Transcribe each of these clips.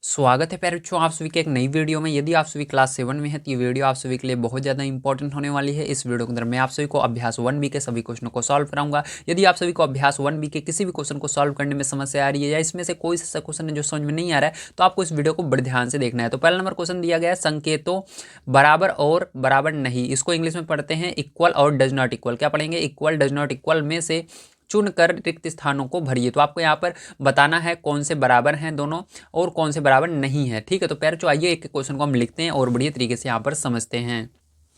स्वागत है प्यारे आप सभी के एक नई वीडियो में। यदि आप सभी क्लास 7 में है तो ये वीडियो आप सभी के लिए बहुत ज़्यादा इंपॉर्टेंट होने वाली है। इस वीडियो के अंदर मैं आप सभी को अभ्यास 1B के सभी क्वेश्चनों को सॉल्व कराऊंगा। यदि आप सभी को अभ्यास 1B के किसी भी क्वेश्चन को सॉल्व करने में समस्या आ रही है या इसमें से कोई सा क्वेश्चन है जो समझ में नहीं आ रहा है तो आपको इस वीडियो को बड़े ध्यान से देखना है। तो पहला नंबर क्वेश्चन दिया गया है संकेतों बराबर और बराबर नहीं, इसको इंग्लिश में पढ़ते हैं इक्वल और डज नॉट इक्वल। क्या पढ़ेंगे? इक्वल डज नॉट इक्वल में से चुनकर रिक्त स्थानों को भरिए। तो आपको यहाँ पर बताना है कौन से बराबर हैं दोनों और कौन से बराबर नहीं है। ठीक है, तो प्यारे आइए एक क्वेश्चन को हम लिखते हैं और बढ़िया तरीके से यहाँ पर समझते हैं।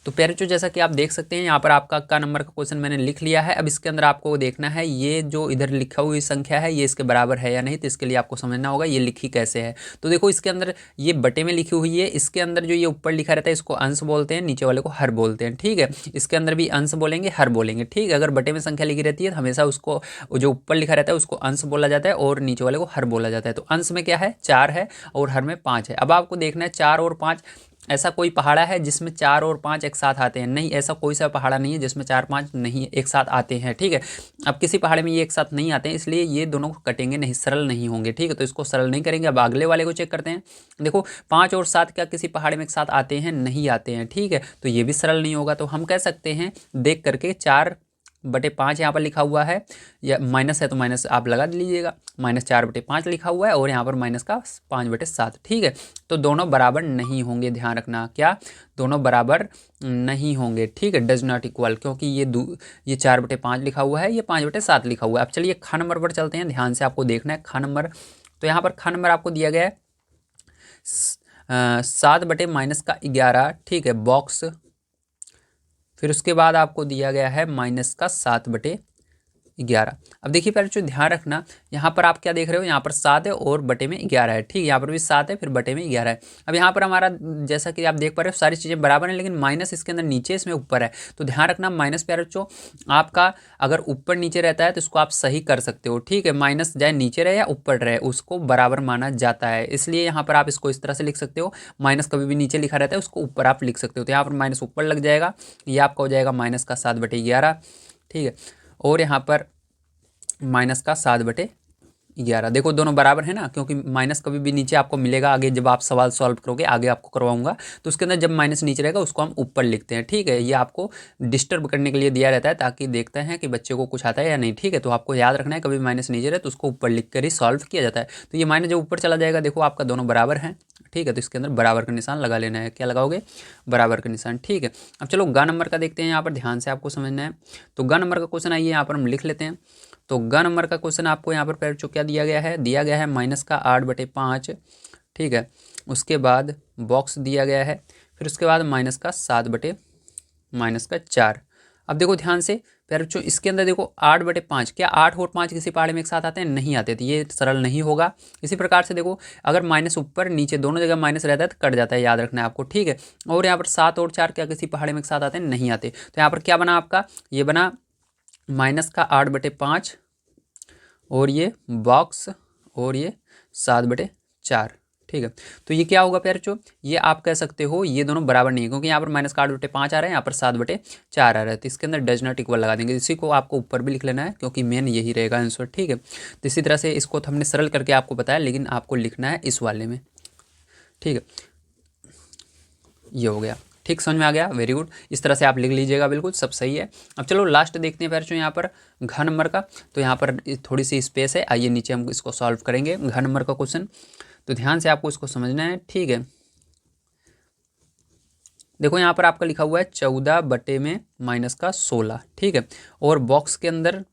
तो प्यारे जैसा कि आप देख सकते हैं यहाँ पर आपका का नंबर का क्वेश्चन मैंने लिख लिया है। अब इसके अंदर आपको देखना है ये जो इधर लिखा हुई संख्या है ये इसके बराबर है या नहीं। तो इसके लिए आपको समझना होगा ये लिखी कैसे है। तो देखो इसके अंदर ये बटे में लिखी हुई है, इसके अंदर जो ये ऊपर लिखा रहता है इसको अंश बोलते हैं, नीचे वाले को हर बोलते हैं। ठीक है, इसके अंदर भी अंश बोलेंगे हर बोलेंगे। ठीक है, अगर बटे में संख्या लिखी रहती है तो हमेशा उसको जो ऊपर लिखा रहता है उसको अंश बोला जाता है और नीचे वाले को हर बोला जाता है। तो अंश में क्या है? 4 है और हर में 5 है। अब आपको देखना है 4 और 5 ऐसा कोई पहाड़ा है जिसमें 4 और 5 एक साथ आते हैं? नहीं, ऐसा कोई सा पहाड़ा नहीं है जिसमें 4 5 नहीं एक साथ आते हैं। ठीक है, अब किसी पहाड़े में ये एक साथ नहीं आते हैं इसलिए ये दोनों कटेंगे नहीं, सरल नहीं होंगे। ठीक है, तो इसको सरल नहीं करेंगे। अब अगले वाले को चेक करते हैं। देखो 5 और 7 क्या किसी पहाड़े में एक साथ आते हैं? नहीं आते हैं। ठीक है, तो ये भी सरल नहीं होगा। तो हम कह सकते हैं देख करके 4/5 यहाँ पर लिखा हुआ है, या माइनस है तो माइनस आप लगा लीजिएगा। -4/5 लिखा हुआ है और यहाँ पर माइनस का 5/7। ठीक है, तो दोनों बराबर नहीं होंगे, ध्यान रखना। क्या? दोनों बराबर नहीं होंगे। ठीक है, डज नॉट इक्वल, क्योंकि ये 4/5 लिखा हुआ है, ये 5/7 लिखा हुआ है। अब चलिए ख नंबर पर चलते हैं, ध्यान से आपको देखना है ख नंबर। तो यहाँ पर ख नंबर आपको दिया गया है 7/-11। ठीक है, बॉक्स। फिर उसके बाद आपको दिया गया है -7/11। अब देखिए पहले ध्यान रखना, यहाँ पर आप क्या देख रहे हो? यहाँ पर 7 है और बटे में 11 है। ठीक है, यहाँ पर भी 7 है फिर बटे में 11 है। अब यहाँ पर हमारा जैसा कि आप देख पा रहे हो सारी चीज़ें बराबर हैं, लेकिन माइनस इसके अंदर नीचे इसमें ऊपर है। तो ध्यान रखना माइनस प्यारे बच्चों आपका अगर ऊपर नीचे रहता है तो इसको आप सही कर सकते हो। ठीक है, माइनस चाहे नीचे रहे या ऊपर रहे उसको बराबर माना जाता है, इसलिए यहाँ पर आप इसको इस तरह से लिख सकते हो। माइनस कभी भी नीचे लिखा रहता है उसको ऊपर आप लिख सकते हो। तो यहाँ पर माइनस ऊपर लग जाएगा, ये आपका हो जाएगा -7/11। ठीक है, और यहाँ पर -7/11। देखो दोनों बराबर है ना, क्योंकि माइनस कभी भी नीचे आपको मिलेगा। आगे जब आप सवाल सॉल्व करोगे आगे आपको करवाऊंगा तो उसके अंदर जब माइनस नीचे रहेगा उसको हम ऊपर लिखते हैं। ठीक है, ये आपको डिस्टर्ब करने के लिए दिया रहता है ताकि देखते हैं कि बच्चे को कुछ आता है या नहीं। ठीक है, तो आपको याद रखना है कभी माइनस नीचे रहे तो उसको ऊपर लिख कर ही सॉल्व किया जाता है। तो ये माइनस जब ऊपर चला जाएगा देखो आपका दोनों बराबर हैं। ठीक है, तो इसके अंदर बराबर का निशान लगा लेना है। क्या लगाओगे? बराबर का निशान। ठीक है, अब चलो ग नंबर का देखते हैं। यहाँ पर ध्यान से आपको समझना है। तो ग नंबर का क्वेश्चन आइए यहाँ पर हम लिख लेते हैं। तो ग नंबर का क्वेश्चन आपको यहाँ पर पहले क्या दिया गया है? दिया गया है -8/5। ठीक है, उसके बाद बॉक्स दिया गया है, फिर उसके बाद -4। अब देखो ध्यान से प्यारे बच्चों इसके अंदर देखो 8/5, क्या 8 और 5 किसी पहाड़े में एक साथ आते हैं? नहीं आते, तो ये सरल नहीं होगा। इसी प्रकार से देखो अगर माइनस ऊपर नीचे दोनों जगह माइनस रहता है तो कट जाता है, याद रखना है आपको। ठीक है, और यहाँ पर 7 और 4 क्या किसी पहाड़े में एक साथ आते हैं? नहीं आते। तो यहाँ पर क्या बना आपका? ये बना -8/5 और ये बॉक्स और ये 7/4। ठीक है, तो ये क्या होगा प्यारे बच्चों? ये आप कह सकते हो ये दोनों बराबर नहीं है, क्योंकि यहाँ पर -8/5 आ रहा है, यहाँ पर 7/4 आ रहा है। तो इसके अंदर डज नॉट इक्वल लगा देंगे। इसी को आपको ऊपर भी लिख लेना है क्योंकि मेन यही रहेगा आंसर। ठीक है, तो इसी तरह से इसको तो हमने सरल करके आपको बताया, लेकिन आपको लिखना है इस वाले में। ठीक है, ये हो गया। ठीक, समझ में आ गया? Very good. इस तरह से आप लिख लीजिएगा, बिल्कुल सब सही है। अब चलो लास्ट देखते हैं बच्चों यहाँ पर घ नंबर का। तो यहाँ पर थोड़ी सी स्पेस है, आइए नीचे हम इसको सॉल्व करेंगे घ नंबर का क्वेश्चन। तो ध्यान से आपको इसको समझना है। ठीक है, देखो यहाँ पर आपका लिखा हुआ है 14/-16। ठीक है, और बॉक्स के अंदर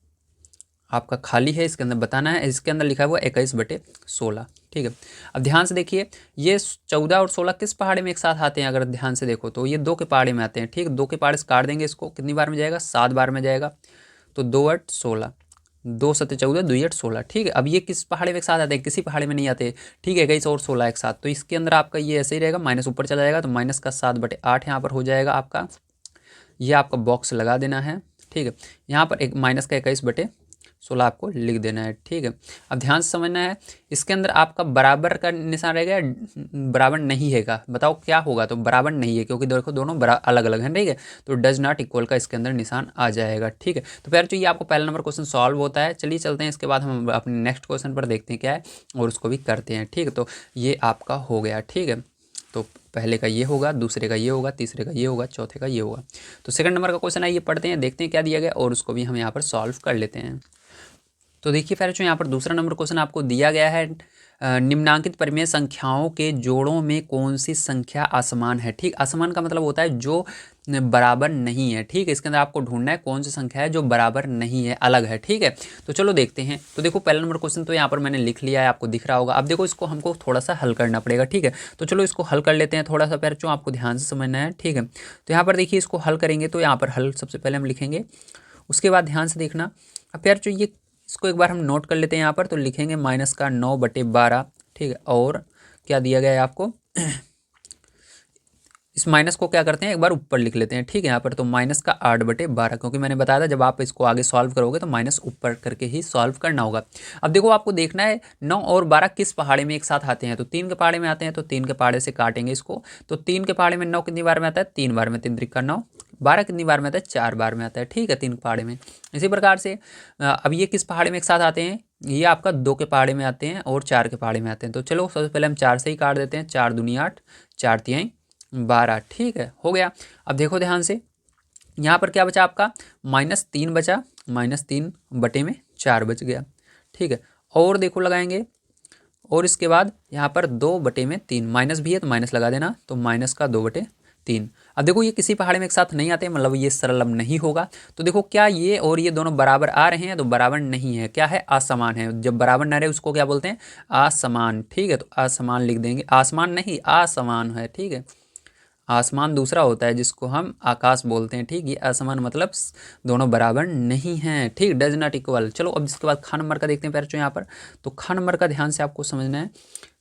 आपका खाली है, इसके अंदर बताना है। इसके अंदर लिखा हुआ 21/16। ठीक है, अब ध्यान से देखिए ये 14 और 16 किस पहाड़े में एक साथ आते हैं? अगर ध्यान से देखो तो ये 2 के पहाड़े में आते हैं। ठीक, 2 के पहाड़े से काट देंगे इसको, कितनी बार में जाएगा? 7 बार में जाएगा। तो 2/8 16, 2×7=14, 2×8=16। ठीक है, अब ये किस पहाड़े में एक साथ आते हैं? किसी पहाड़े में नहीं आते। ठीक है, 21 और 16 एक साथ। तो इसके अंदर आपका ये ऐसे ही रहेगा, माइनस ऊपर चला जाएगा तो -7/8 यहाँ पर हो जाएगा आपका। ये आपका बॉक्स लगा देना है। ठीक है, यहाँ पर एक -21/16 16 आपको लिख देना है। ठीक है, अब ध्यान से समझना है, इसके अंदर आपका बराबर का निशान रहेगा या बराबर नहीं हैगा, बताओ क्या होगा। तो बराबर नहीं है क्योंकि देखो दोनों अलग अलग हैं। ठीक है, तो डज नॉट इक्वल का इसके अंदर निशान आ जाएगा। ठीक है, तो प्यार ये आपको पहला नंबर क्वेश्चन सॉल्व होता है। चलिए चलते हैं, इसके बाद हम अपने नेक्स्ट क्वेश्चन पर देखते हैं क्या है और उसको भी करते हैं। ठीक है, तो ये आपका हो गया। ठीक है, तो पहले का ये होगा, दूसरे का ये होगा, तीसरे का ये होगा, चौथे का ये होगा। तो सेकंड नंबर का क्वेश्चन है, ये पढ़ते हैं, देखते हैं क्या दिया गया और उसको भी हम यहाँ पर सॉल्व कर लेते हैं। तो देखिए फ्रेंड्स, यहाँ पर दूसरा नंबर क्वेश्चन आपको दिया गया है, निम्नांकित परिमेय संख्याओं के जोड़ों में कौन सी संख्या असमान है। ठीक, असमान का मतलब होता है जो बराबर नहीं है। ठीक है, इसके अंदर आपको ढूंढना है कौन सी संख्या है जो बराबर नहीं है, अलग है। ठीक है, तो चलो देखते हैं। तो देखो पहला नंबर क्वेश्चन तो यहाँ पर मैंने लिख लिया है, आपको दिख रहा होगा। अब देखो इसको हमको थोड़ा सा हल करना पड़ेगा। ठीक है, तो चलो इसको हल कर लेते हैं थोड़ा सा, पैर चो आपको ध्यान से समझना है। ठीक है, तो यहाँ पर देखिए इसको हल करेंगे तो यहाँ पर हल सबसे पहले हम लिखेंगे, उसके बाद ध्यान से देखना। अब प्यार चो ये इसको एक बार हम नोट कर लेते हैं यहाँ पर, तो लिखेंगे -9/12। ठीक है, और क्या दिया गया है आपको, इस माइनस को क्या करते हैं एक बार ऊपर लिख लेते हैं। ठीक है, यहाँ पर तो -8/12, क्योंकि मैंने बताया था जब आप इसको आगे सॉल्व करोगे तो माइनस ऊपर करके ही सॉल्व करना होगा। अब देखो आपको देखना है 9 और 12 किस पहाड़े में एक साथ आते हैं। तो 3 के पहाड़े में आते हैं, तो 3 के पहाड़े से काटेंगे इसको। तो 3 के पहाड़े में 9 कितनी बार में आता है, 3 बार में, 3 त्रिक का 9। 12 कितनी बार में आता है, 4 बार में आता है। ठीक है, 3 के पहाड़े में। इसी प्रकार से अब ये किस पहाड़े में एक साथ आते हैं, ये आपका 2 के पहाड़े में आते हैं और 4 के पहाड़े में आते हैं। तो चलो सबसे पहले हम 4 से ही काट देते हैं, 4 दूनी 8, 4 तिहाई 12। ठीक है, हो गया। अब देखो ध्यान से, यहाँ पर क्या बचा आपका, -3 बचा, -3/4 बच गया। ठीक है, और देखो लगाएंगे, और इसके बाद यहाँ पर 2/3, माइनस भी है तो माइनस लगा देना, तो -2/3। अब देखो ये किसी पहाड़े में एक साथ नहीं आते, मतलब ये सरल अब नहीं होगा। तो देखो क्या ये और ये दोनों बराबर आ रहे हैं, तो बराबर नहीं है, क्या है, असमान है। जब बराबर ना रहे उसको क्या बोलते हैं, असमान। ठीक है, तो असमान लिख देंगे, आसमान नहीं असमान है। ठीक है, आसमान दूसरा होता है जिसको हम आकाश बोलते हैं। ठीक, ये असमान मतलब दोनों बराबर नहीं हैं। ठीक, डज नॉट इक्वल। चलो अब इसके बाद ख नंबर का देखते हैं पैर यहाँ पर। तो ख नंबर का ध्यान से आपको समझना है,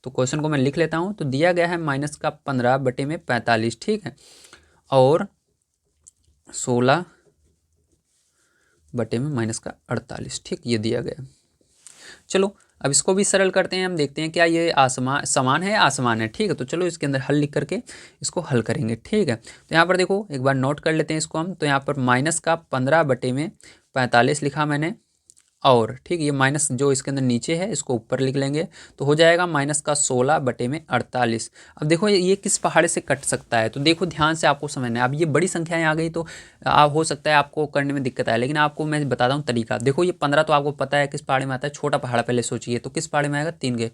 तो क्वेश्चन को मैं लिख लेता हूँ। तो दिया गया है -15/45। ठीक है, और 16/-48। ठीक, ये दिया गया। चलो अब इसको भी सरल करते हैं, हम देखते हैं क्या ये आसमान समान है, आसमान है। ठीक है, तो चलो इसके अंदर हल लिख करके इसको हल करेंगे। ठीक है, तो यहाँ पर देखो एक बार नोट कर लेते हैं इसको हम। तो यहाँ पर -15/45 लिखा मैंने, और ठीक, ये माइनस जो इसके अंदर नीचे है इसको ऊपर लिख लेंगे, तो हो जाएगा -16/48। अब देखो ये किस पहाड़े से कट सकता है, तो देखो ध्यान से आपको समझना है। अब ये बड़ी संख्याएं आ गई तो आप हो सकता है आपको करने में दिक्कत आए, लेकिन आपको मैं बताता हूँ तरीका। देखो ये 15 तो आपको पता है किस पहाड़े में आता है, छोटा पहाड़ पहले सोचिए, तो किस पहाड़े में आएगा, 3 के।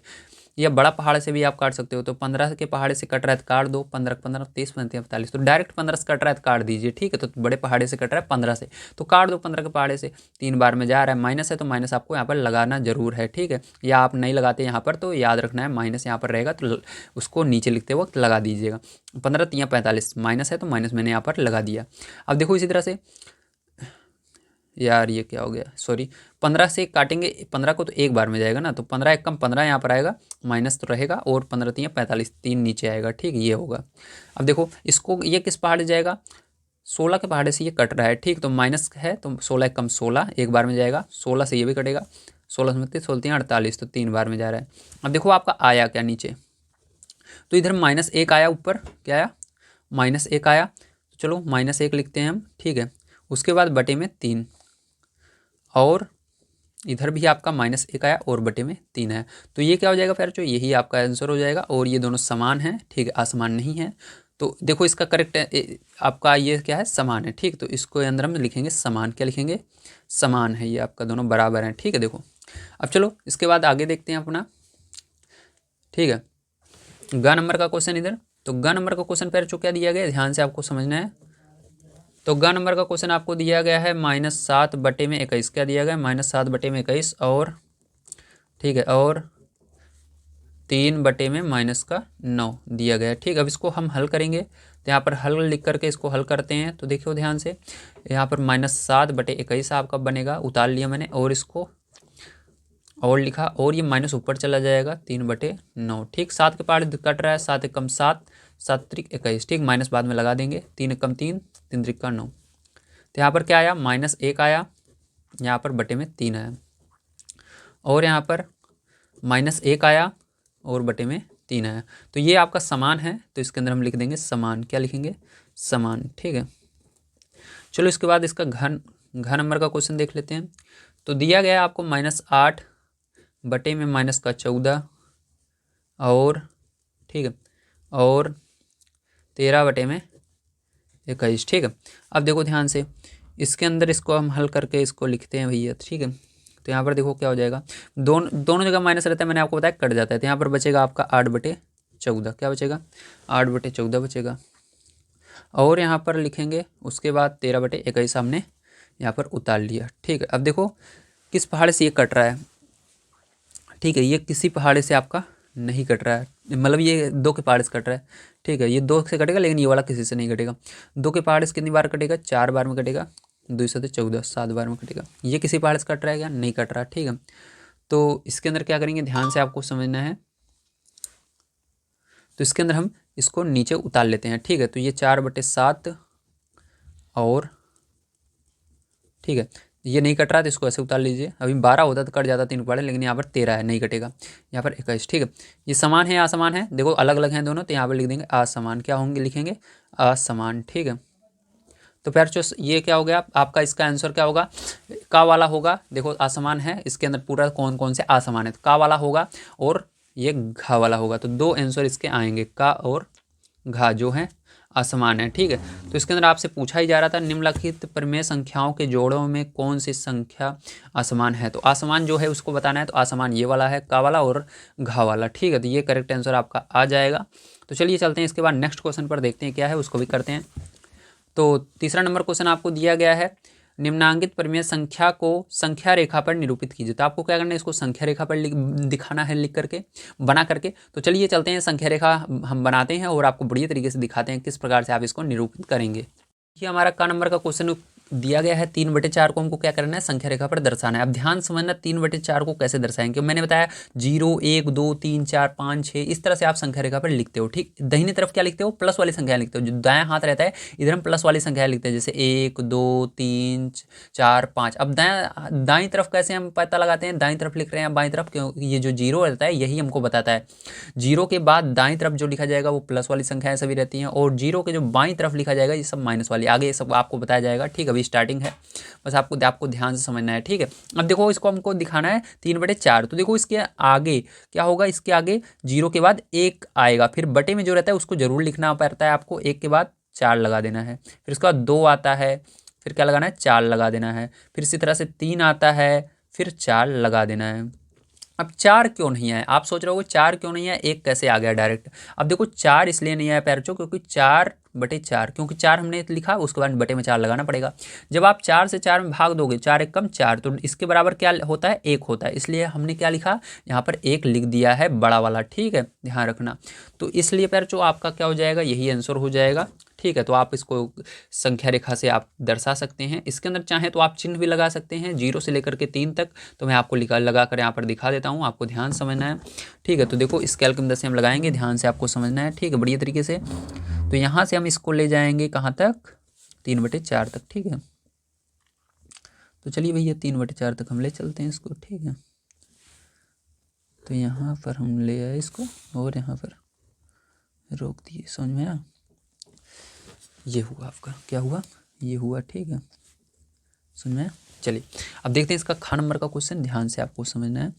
या बड़ा पहाड़ से भी आप काट सकते हो, तो 15 के पहाड़े से कट रहा है तो काट दो, 15 30 45, तो डायरेक्ट 15 से कट रहा है तो काट दीजिए। ठीक है, तो बड़े पहाड़े से कट रहा है 15 से, तो काट दो 15 के पहाड़े से। 3 बार में जा रहा है, माइनस है तो माइनस आपको यहाँ पर लगाना जरूर है। ठीक है, या आप नहीं लगाते यहाँ पर तो याद रखना है माइनस यहाँ पर रहेगा, तो उसको नीचे लिखते वक्त लगा दीजिएगा। 15 3 45, माइनस है तो माइनस मैंने यहाँ पर लगा दिया। अब देखो इसी तरह से, यार ये क्या हो गया, सॉरी, 15 से काटेंगे 15 को तो एक बार में जाएगा ना, तो 15 एक कम 15 यहाँ पर आएगा, माइनस तो रहेगा, और 15 3 45, 3 नीचे आएगा। ठीक, ये होगा। अब देखो इसको, ये किस पहाड़ से जाएगा, 16 के पहाड़े से ये कट रहा है। ठीक, तो माइनस है तो 16 एक कम 16 एक बार में जाएगा, 16 से ये भी कटेगा, 16 से 16 48, तो 3 बार में जा रहा है। अब देखो आपका आया क्या नीचे, तो इधर -1 आया, ऊपर क्या आया, -1 आया, तो चलो -1 लिखते हैं हम। ठीक है, उसके बाद बटे में 3, और इधर भी आपका -1 आया और बटे में 3 है, तो ये क्या हो जाएगा फिर, जो यही आपका आंसर हो जाएगा। और ये दोनों समान हैं, ठीक है, असमान नहीं है। तो देखो इसका करेक्ट आपका ये क्या है, समान है। ठीक, तो इसको अंदर हम लिखेंगे समान, क्या लिखेंगे, समान है, ये आपका दोनों बराबर हैं। ठीक है, देखो अब चलो इसके बाद आगे देखते हैं अपना। ठीक है, ग नंबर का क्वेश्चन इधर। तो ग नंबर का क्वेश्चन फिर जो क्या दिया गया, ध्यान से आपको समझना है। तो ग नंबर का क्वेश्चन आपको दिया गया है -7/21। क्या दिया गया है, -7/21, और ठीक है, और 3/-9 दिया गया है। ठीक, अब इसको हम हल करेंगे, तो यहाँ पर हल लिख करके इसको हल करते हैं। तो देखियो ध्यान से, यहाँ पर -7/21 आपका बनेगा, उतार लिया मैंने, और इसको और लिखा, और ये माइनस ऊपर चला जाएगा, 3/9। ठीक, 7 के पहाड़ कट रहा है, 7 एकम 7, 7 त्रिक 21। ठीक, माइनस बाद में लगा देंगे, 3 एकम 3, 3 त्रिक का 9। तो यहाँ पर क्या आया, -1 आया, यहाँ पर बटे में 3 आया। और यहाँ पर -1 आया और बटे में 3 आया। तो ये आपका समान है, तो इसके अंदर हम लिख देंगे समान। क्या लिखेंगे? समान। ठीक है, चलो इसके बाद इसका घन नंबर का क्वेश्चन देख लेते हैं। तो दिया गया है आपको -8 बटे में -14 और ठीक है और 13 बटे में 21। ठीक है, अब देखो ध्यान से, इसके अंदर इसको हम हल करके इसको लिखते हैं भैया। ठीक है, तो यहाँ पर देखो क्या हो जाएगा, दोनों जगह माइनस रहता है, मैंने आपको बताया कट जाता है। तो यहाँ पर बचेगा आपका 8/14। क्या बचेगा? 8/14 बचेगा। और यहाँ पर लिखेंगे उसके बाद 13/21 हमने यहाँ पर उतार लिया। ठीक है, अब देखो किस पहाड़ से ये कट रहा है। ठीक है, ये किसी पहाड़ से आपका नहीं कट रहा है, मतलब ये 2 के पहाड़ से कट रहा है। ठीक है, ये 2 से कटेगा, लेकिन ये वाला किसी से नहीं कटेगा। 2 के पहाड़ से कितनी बार कटेगा? 4 बार में कटेगा। 2 से 14 7 बार में कटेगा। ये किसी पहाड़ से कट रहा है क्या? नहीं कट रहा। ठीक है, तो इसके अंदर क्या करेंगे, ध्यान से आपको समझना है। तो इसके अंदर हम इसको नीचे उतार लेते हैं। ठीक है, तो ये 4/7 और ठीक है, ये नहीं कट रहा तो इसको ऐसे उतार लीजिए। अभी 12 होता तो कट जाता 3 पहाड़े, लेकिन यहाँ पर 13 है, नहीं कटेगा। यहाँ पर 21। ठीक है, ये समान है असमान है, देखो अलग अलग हैं दोनों, तो यहाँ पर लिख देंगे असमान। क्या होंगे? लिखेंगे असमान। ठीक है, तो फिर जो ये क्या हो गया आपका, इसका आंसर क्या होगा? का वाला होगा। देखो असमान है, इसके अंदर पूरा कौन कौन से असमान है, तो का वाला होगा और ये घा वाला होगा। तो 2 आंसर इसके आएंगे, का और घा जो है असमान है। ठीक है, तो इसके अंदर आपसे पूछा ही जा रहा था निम्नलिखित प्रमेय संख्याओं के जोड़ों में कौन सी संख्या असमान है। तो असमान जो है उसको बताना है, तो असमान ये वाला है, का वाला और घा वाला। ठीक है, तो ये करेक्ट आंसर आपका आ जाएगा। तो चलिए चलते हैं इसके बाद नेक्स्ट क्वेश्चन पर, देखते हैं क्या है, उसको भी करते हैं। तो तीसरा नंबर क्वेश्चन आपको दिया गया है, निम्नांकित परिमेय संख्या को संख्या रेखा पर निरूपित कीजिए। तो आपको क्या करना है, इसको संख्या रेखा पर दिखाना है, लिख करके बना करके। तो चलिए चलते हैं, संख्या रेखा हम बनाते हैं और आपको बढ़िया तरीके से दिखाते हैं किस प्रकार से आप इसको निरूपित करेंगे। ये हमारा का नंबर का क्वेश्चन दिया गया है, 3/4 को हमको क्या करना है, संख्या रेखा पर दर्शाना है। अब ध्यान समझना, 3/4 को कैसे दर्शाएंगे। मैंने बताया 0 1 2 3 4 5 6 इस तरह से आप संख्या रेखा पर लिखते हो। ठीक, दाहिनी तरफ क्या लिखते हो? प्लस वाली संख्या लिखते हो। जो दायां हाथ रहता है इधर हम प्लस वाली संख्या लिखते हैं, जैसे 1 2 3 4 5। अब दाईं तरफ कैसे हम पता लगाते हैं, दाईं तरफ लिख रहे हैं बाईं तरफ, क्योंकि ये जो 0 रहता है यही हमको बताता है। 0 के बाद दाईं तरफ जो लिखा जाएगा वो प्लस वाली संख्याएं सभी रहती हैं, और 0 के जो बाईं तरफ लिखा जाएगा ये सब माइनस वाली। आगे ये सब आपको बताया जाएगा। ठीक है, अभी स्टार्टिंग है, बस आपको ध्यान से समझना है। ठीक है, अब देखो इसको हमको दिखाना है 3/4। तो देखो इसके आगे क्या होगा, इसके आगे 0 के बाद 1 आएगा, फिर बटे में जो रहता है उसको जरूर लिखना पड़ता है आपको। 1 के बाद 4 लगा देना है, फिर उसके बाद 2 आता है, फिर क्या लगाना है, 4 लगा देना है, फिर इसी तरह से 3 आता है, फिर 4 लगा देना है। अब 4 क्यों नहीं आया? आप सोच रहे हो 4 क्यों नहीं आया, 1 कैसे आ गया डायरेक्ट? अब देखो 4 इसलिए नहीं आया पैरचो, क्योंकि 4/4, क्योंकि 4 हमने लिखा, उसके बाद बटे में 4 लगाना पड़ेगा। जब आप 4 से 4 में भाग दोगे, 4 1 कम 4, तो इसके बराबर क्या होता है, 1 होता है। इसलिए हमने क्या लिखा, यहाँ पर 1 लिख दिया है, बड़ा वाला। ठीक है, ध्यान रखना। तो इसलिए पैरचो आपका क्या हो जाएगा, यही आंसर हो जाएगा। ठीक है, तो आप इसको संख्या रेखा से आप दर्शा सकते हैं। इसके अंदर चाहें तो आप चिन्ह भी लगा सकते हैं, 0 से लेकर के 3 तक। तो मैं आपको लगा कर यहाँ पर दिखा देता हूँ, आपको ध्यान समझना है। ठीक है, तो देखो स्केल की मदद से हम लगाएंगे, ध्यान से आपको समझना है। ठीक है, बढ़िया तरीके से। तो यहाँ से हम इसको ले जाएंगे कहाँ तक, 3/4 तक। ठीक है, तो चलिए भैया 3/4 तक हम ले चलते हैं इसको। ठीक है, तो यहाँ पर हम ले आए इसको और यहाँ पर रोक दिए, समझ में आया? ये हुआ आपका, क्या हुआ, ये हुआ। ठीक है, समझ में आया? चलिए अब देखते हैं इसका खा नंबर का क्वेश्चन, ध्यान से आपको समझना है।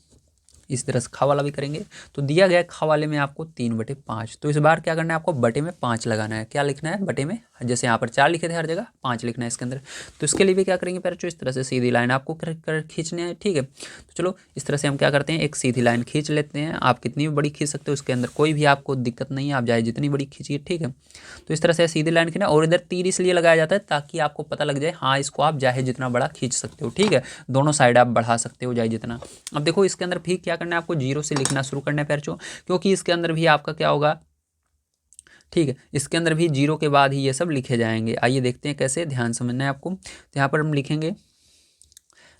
इस तरह से खा वाला भी करेंगे। तो दिया गया खा वाले में आपको 3/5, तो इस बार क्या करना है, आपको बटे में 5 लगाना है। क्या लिखना है बटे में, जैसे यहाँ पर 4 लिखे थे हर जगह 5 लिखना है इसके अंदर। तो इसके लिए भी क्या करेंगे पैरचो, इस तरह से सीधी लाइन आपको खींचनी है। ठीक है, तो चलो इस तरह से हम क्या करते हैं, एक सीधी लाइन खींच लेते हैं। आप कितनी भी बड़ी खींच सकते हो, उसके अंदर कोई भी आपको दिक्कत नहीं है, आप चाहे जितनी बड़ी खींचिए। ठीक है, तो इस तरह से सीधी लाइन खींचना, और इधर तीर इसलिए लगाया जाता है ताकि आपको पता लग जाए, हाँ इसको आप चाहे जितना बड़ा खींच सकते हो। ठीक है, दोनों साइड आप बढ़ा सकते हो चाहे जितना। अब देखो इसके अंदर भी क्या करना है, आपको 0 से लिखना शुरू करना है पैरचो, क्योंकि इसके अंदर भी आपका क्या होगा, ठीक है, इसके अंदर भी 0 के बाद ही ये सब लिखे जाएंगे। आइए देखते हैं कैसे, ध्यान समझना है आपको। तो यहाँ पर हम लिखेंगे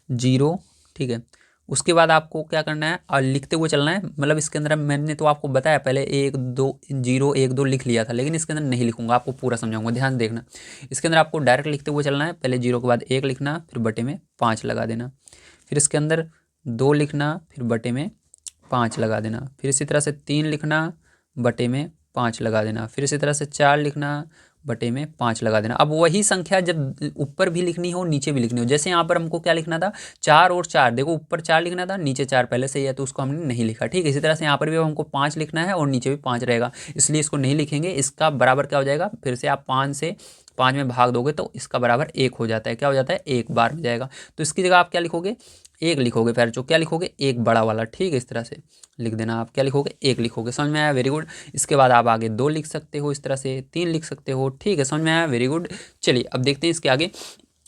0। ठीक है, उसके बाद आपको क्या करना है, और लिखते हुए चलना है। मतलब इसके अंदर मैंने तो आपको बताया पहले 1 2 0 1 2 लिख लिया था, लेकिन इसके अंदर नहीं लिखूंगा, आपको पूरा समझाऊंगा, ध्यान देखना। इसके अंदर आपको डायरेक्ट लिखते हुए चलना है, पहले 0 के बाद 1 लिखना, फिर बटे में 5 लगा देना, फिर इसके अंदर 2 लिखना, फिर बटे में 5 लगा देना, फिर इसी तरह से 3 लिखना, बटे में 5 लगा देना, फिर इसी तरह से 4 लिखना, बटे में 5 लगा देना। अब वही संख्या जब ऊपर भी लिखनी हो नीचे भी लिखनी हो, जैसे यहाँ पर हमको क्या लिखना था 4 और 4, देखो ऊपर 4 लिखना था, नीचे 4 पहले से ही है तो उसको हमने नहीं लिखा। ठीक है, इसी तरह से यहाँ पर भी हमको 5 लिखना है और नीचे भी 5 रहेगा, इसलिए इसको नहीं लिखेंगे। इसका बराबर क्या हो जाएगा, फिर से आप 5 से 5 में भाग दोगे तो इसका बराबर 1 हो जाता है। क्या हो जाता है, 1 बार में जाएगा। तो इसकी जगह आप क्या लिखोगे, 1 लिखोगे। फिर जो क्या लिखोगे, 1 बड़ा वाला। ठीक है, इस तरह से लिख देना। आप क्या लिखोगे, 1 लिखोगे। समझ में आया, वेरी गुड। इसके बाद आप आगे 2 लिख सकते हो, इस तरह से 3 लिख सकते हो। ठीक है, समझ में आया, वेरी गुड। चलिए अब देखते हैं इसके आगे।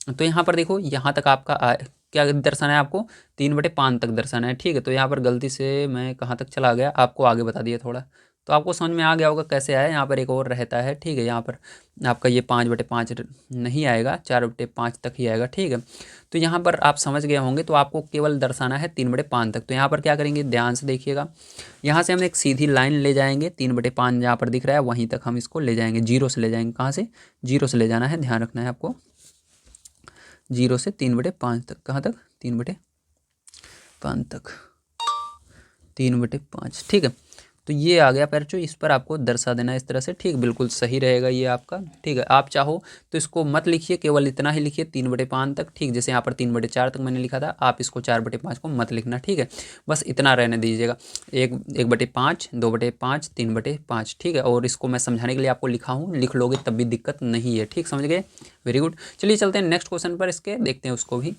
तो यहाँ पर देखो, यहाँ तक आपका क्या दर्शाना है आपको, 3/5 तक दर्शाना है। ठीक है, तो यहाँ पर गलती से मैं कहाँ तक चला गया, आपको आगे बता दिया थोड़ा, तो आपको समझ में आ गया होगा कैसे आया। यहाँ पर एक और रहता है। ठीक है, यहाँ पर आपका ये 5/5 नहीं आएगा, 4/5 तक ही आएगा। ठीक है, तो यहाँ पर आप समझ गए होंगे। तो आपको केवल दर्शाना है 3/5 तक। तो यहाँ पर क्या करेंगे, ध्यान से देखिएगा। यहाँ से हम एक सीधी लाइन ले जाएंगे, 3/5 जहाँ पर दिख रहा है वहीं तक हम इसको ले जाएंगे, 0 से ले जाएंगे। कहाँ से, 0 से ले जाना है, ध्यान रखना है आपको। 0 से 3/5 तक, कहाँ तक, 3/5 तक, 3/5। ठीक है, तो ये आ गया पैरचो, इस पर आपको दर्शा देना इस तरह से। ठीक, बिल्कुल सही रहेगा ये आपका। ठीक है, आप चाहो तो इसको मत लिखिए, केवल इतना ही लिखिए 3/5 तक। ठीक, जैसे यहाँ पर 3/4 तक मैंने लिखा था, आप इसको 4/5 को मत लिखना। ठीक है, बस इतना रहने दीजिएगा, 1/5, 2/5, 3/5। ठीक है, और इसको मैं समझाने के लिए आपको लिखा हूँ, लिख लोगे तब भी दिक्कत नहीं है। ठीक, समझ गए, वेरी गुड। चलिए चलते हैं नेक्स्ट क्वेश्चन पर, इसके देखते हैं उसको भी।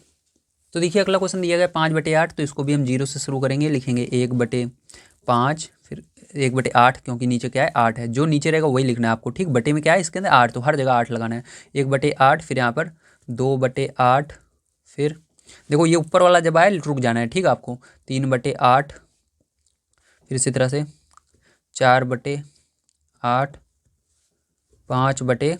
तो देखिए अगला क्वेश्चन दिया गया 5/8, तो इसको भी हम 0 से शुरू करेंगे, लिखेंगे 1/5, फिर 1/8, क्योंकि नीचे क्या है 8 है, जो नीचे रहेगा वही लिखना है आपको। ठीक, बटे में क्या है इसके अंदर 8, तो हर जगह 8 लगाना है। 1/8, फिर यहाँ पर 2/8, फिर देखो ये ऊपर वाला जब आए रुक जाना है। ठीक है, आपको 3/8, फिर इसी तरह से 4/8, 5/8।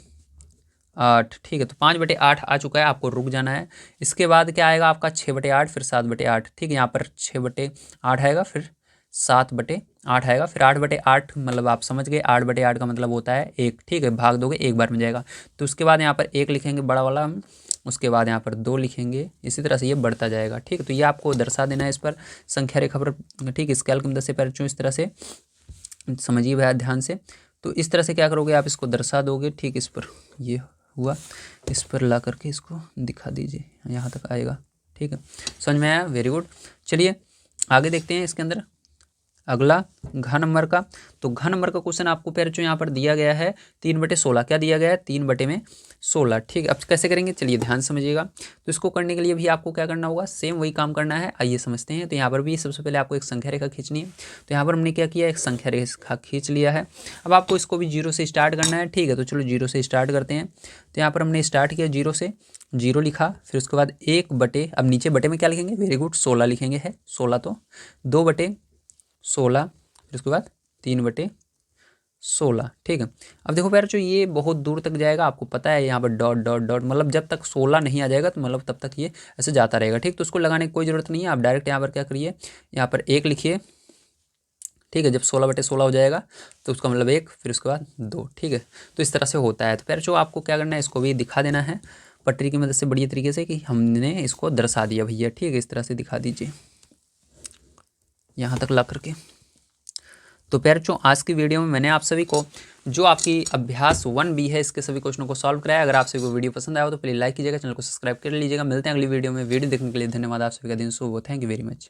ठीक है, तो 5/8 आ चुका है, आपको रुक जाना है। इसके बाद क्या आएगा आपका 6/8, फिर 7/8। ठीक है, यहाँ पर 6/8 आएगा, फिर 7/8 आएगा, फिर 8/8, मतलब आप समझ गए 8/8 का मतलब होता है 1। ठीक है, भाग दोगे 1 बार में जाएगा। तो उसके बाद यहाँ पर 1 लिखेंगे बड़ा वाला हम, उसके बाद यहाँ पर 2 लिखेंगे, इसी तरह से ये बढ़ता जाएगा। ठीक है, तो ये आपको दर्शा देना है इस पर संख्या रेखा पर। ठीक, स्केल की मदद से पैर इस तरह से समझिए भैया ध्यान से। तो इस तरह से क्या करोगे, आप इसको दर्शा दोगे। ठीक, इस पर ये हुआ, इस पर ला करके इसको दिखा दीजिए, यहाँ तक आएगा। ठीक है, समझ में आया, वेरी गुड। चलिए आगे देखते हैं इसके अंदर अगला घ नंबर का। तो घ नंबर का क्वेश्चन आपको पैर जो यहाँ पर दिया गया है 3/16। क्या दिया गया है, 3/16। ठीक है, अब कैसे करेंगे, चलिए ध्यान समझिएगा। तो इसको करने के लिए भी आपको क्या करना होगा, सेम वही काम करना है। आइए समझते हैं। तो यहाँ पर भी सबसे पहले आपको एक संख्या रेखा खींचनी है। तो यहाँ पर हमने क्या किया, एक संख्या रेखा खींच लिया है। अब आपको इसको भी 0 से स्टार्ट करना है। ठीक है, तो चलो 0 से स्टार्ट करते हैं। तो यहाँ पर हमने स्टार्ट किया 0 से, 0 लिखा, फिर उसके बाद 1 अब नीचे बटे में क्या लिखेंगे, वेरी गुड 16 लिखेंगे, है 16, तो 2/16, फिर उसके बाद 3/16। ठीक है, अब देखो प्यार जो ये बहुत दूर तक जाएगा, आपको पता है यहाँ पर डॉट डॉट डॉट, मतलब जब तक 16 नहीं आ जाएगा तो मतलब तब तक ये ऐसे जाता रहेगा। ठीक, तो उसको लगाने की कोई ज़रूरत नहीं है, आप डायरेक्ट यहाँ पर क्या करिए, यहाँ पर 1 लिखिए। ठीक है, जब 16/16 हो जाएगा तो उसका मतलब 1, फिर उसके बाद 2। ठीक है, तो इस तरह से होता है। तो प्यार जो आपको क्या करना है, इसको भी दिखा देना है पटरी की मदद से बढ़िया तरीके से कि हमने इसको दर्शा दिया भैया। ठीक है, इस तरह से दिखा दीजिए यहाँ तक ला करके। तो प्यारों आज की वीडियो में मैंने आप सभी को जो आपकी अभ्यास 1B है इसके सभी क्वेश्चनों को सॉल्व कराया। अगर आप सभी को वीडियो पसंद आया हो तो प्लीज़ लाइक कीजिएगा, चैनल को सब्सक्राइब कर लीजिएगा। मिलते हैं अगली वीडियो में। वीडियो देखने के लिए धन्यवाद। आप सभी का दिन शुभ हो। Thank you very much.